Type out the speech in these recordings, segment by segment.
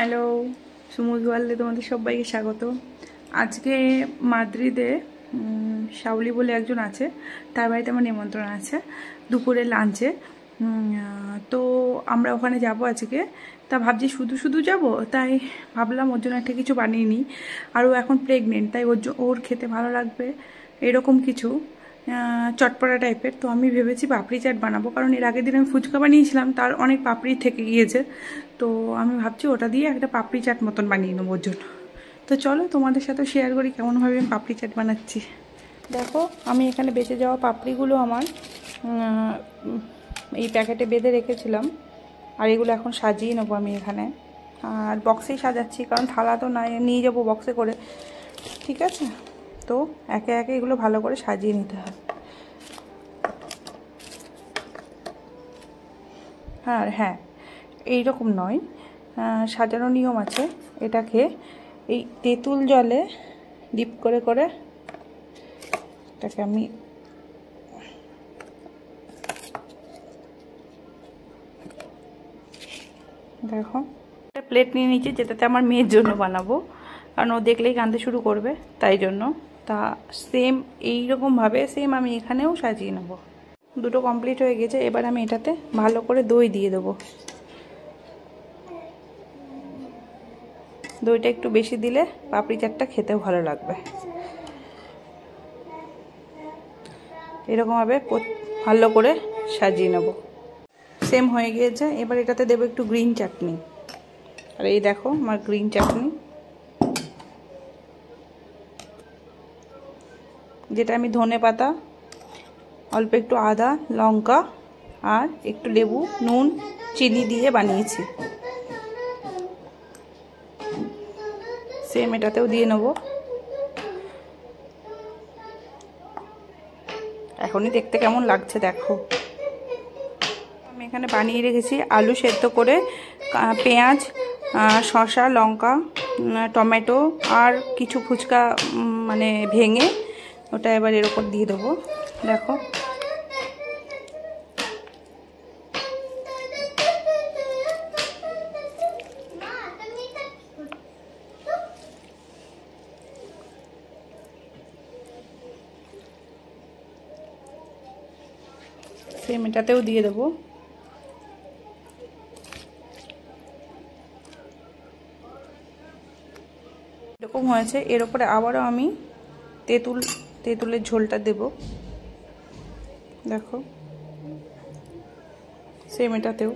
Hello, Sumud ওয়ার্ল্ডে তোমাদের সবাইকে স্বাগত। আজকে মাদ্রিদে শাওলি বলে একজন আছে, তার বাড়িতে আমার নিমন্ত্রণ আছে দুপুরে লাঞ্চে। তো আমরা ওখানে যাব আজকে। তা ভাবছি শুধু শুধু যাব, তাই ভাবলাম ওর জন্য একটা কিছু বানিয়ে নিই। আর ও এখন প্রেগনেন্ট, তাই ওর খেতে ভালো লাগবে এরকম কিছু চটপটা টাইপের। তো আমি ভেবেছি পাপড়ি চাট বানাবো, কারণ এর আগের দিন আমি ফুচকা বানিয়েছিলাম, তার অনেক পাপড়ি থেকে গিয়েছে। তো আমি ভাবছি ওটা দিয়ে একটা পাপড়ি চাট মতন বানিয়ে নেবো ওর জন্য। তো চলো তোমাদের সাথে শেয়ার করি কেমনভাবে আমি পাপড়ি চাট বানাচ্ছি। দেখো, আমি এখানে বেঁচে যাওয়া পাপড়িগুলো আমার এই প্যাকেটে বেঁধে রেখেছিলাম, আর এগুলো এখন সাজিয়ে নেবো আমি এখানে। আর বক্সেই সাজাচ্ছি, কারণ থালা তো নাই, নিয়ে যাবো বক্সে করে, ঠিক আছে? তো একে একে এগুলো ভালো করে সাজিয়ে নিতে হয়। হ্যাঁ, এইরকম নয়, সাজানোর নিয়ম আছে। এটাকে এই তেঁতুল জলে ডিপ করে করে এটাকে আমি দেখো একটা প্লেট নিয়ে নিচ্ছি, যেটাতে আমার মেয়ের জন্য বানাবো, কারণ ও দেখলেই কাঁদতে শুরু করবে, তাই জন্য। তা সেম এইরকমভাবে সেম আমি এখানেও সাজিয়ে নেব। দুটো কমপ্লিট হয়ে গেছে, এবার আমি এটাতে ভালো করে দই দিয়ে দেবো। দইটা একটু বেশি দিলে পাপড়ি চাটটা খেতেও ভালো লাগবে। এরকমভাবে ভালো করে সাজিয়ে নেব। সেম হয়ে গিয়েছে, এবার এটাতে দেবো একটু গ্রিন চাটনি। আর এই দেখো আমার গ্রিন চাটনি, যেটা আমি ধনে পাতা, অল্প একটু আদা, লঙ্কা আর একটু লেবু, নুন, চিনি দিয়ে বানিয়েছি। সেম এটাতেও দিয়ে নেব। এখনই দেখতে কেমন লাগছে দেখো। আমি এখানে বানিয়ে রেখেছি আলু সেদ্ধ করে, পেঁয়াজ, শসা, লঙ্কা, টমেটো আর কিছু ফুচকা মানে ভেঙে ওটা এবার এর উপর দিয়ে দেবো। দেখো সেম এটাতেও দিয়ে দেবো। এরকম হয়েছে, এর উপরে আবারও আমি তেঁতুলের ঝোলটা দেব। দেখো সেম এটাতেও।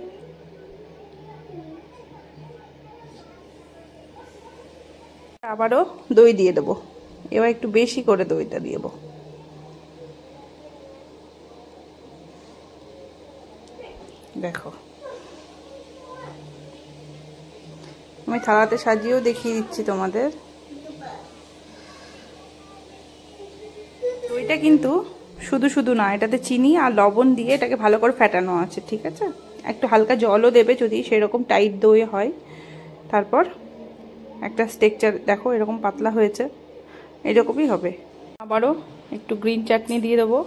আবারও দই দিয়ে দেবো, এবার একটু বেশি করে দইটা দিয়ে দেবো। দেখো আমি থালাতে সাজিয়েও দেখিয়ে দিচ্ছি তোমাদের। দইটা কিন্তু শুধু শুধু না, এটাতে চিনি আর লবণ দিয়ে এটাকে ভালো করে ফেটানো আছে, ঠিক আছে? একটু হালকা জলও দেবে যদি সেরকম টাইট দই হয়। তারপর একটা স্ট্রাকচার দেখো এরকম পাতলা হয়েছে, এরকমই হবে। আবারও একটু গ্রিন চাটনি দিয়ে দেবো।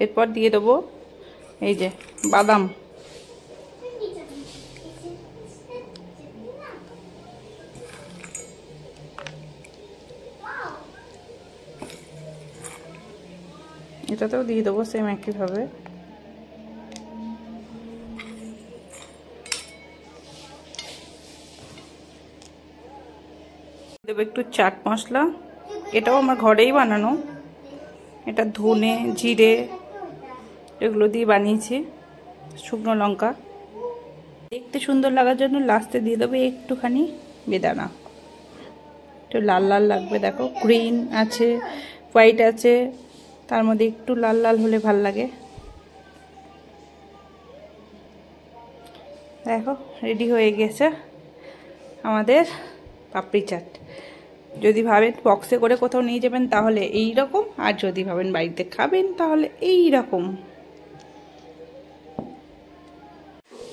এরপর দিয়ে দেবো এই যে বাদাম। এটাতেও দিয়ে দেবো সেম একইভাবে। দেবো একটু চাট মশলা, এটাও আমার ঘরেই বানানো। এটা ধনে, জিরে এগুলো দিয়ে বানিয়েছি, শুকনো লঙ্কা। দেখতে সুন্দর লাগার জন্য লাস্টে দিয়ে দেবো একটুখানি বেদানা, একটু লাল লাল লাগবে। দেখো গ্রিন আছে, হোয়াইট আছে, তার মধ্যে একটু লাল লাল হলে ভাল লাগে। দেখো রেডি হয়ে গেছে আমাদের পাপড়ি চাট। যদি ভাবেন বক্সে করে কোথাও নিয়ে যাবেন তাহলে এই রকম, আর যদি ভাবেন বাড়িতে খাবেন তাহলে এই রকম।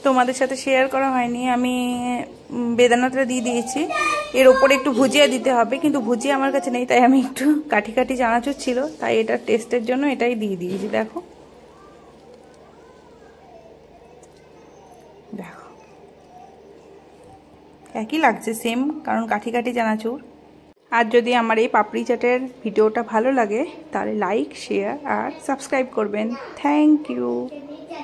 তোমাদের সাথে শেয়ার করা হয়নি, আমি বেদানাটা দিয়ে দিয়েছি। এর ওপরে একটু ভুজিয়া দিতে হবে, কিন্তু ভুজিয়া আমার কাছে নেই, তাই আমি একটু কাঠি কাঠি চানাচুর ছিল, তাই এটা টেস্টের জন্য এটাই দিয়ে দিয়েছি। দেখো দেখো একই লাগছে সেম, কারণ কাঠি কাঠি চানাচুর। আর যদি আমার এই পাপড়ি চাটের ভিডিওটা ভালো লাগে তাহলে লাইক, শেয়ার আর সাবস্ক্রাইব করবেন। Thank you.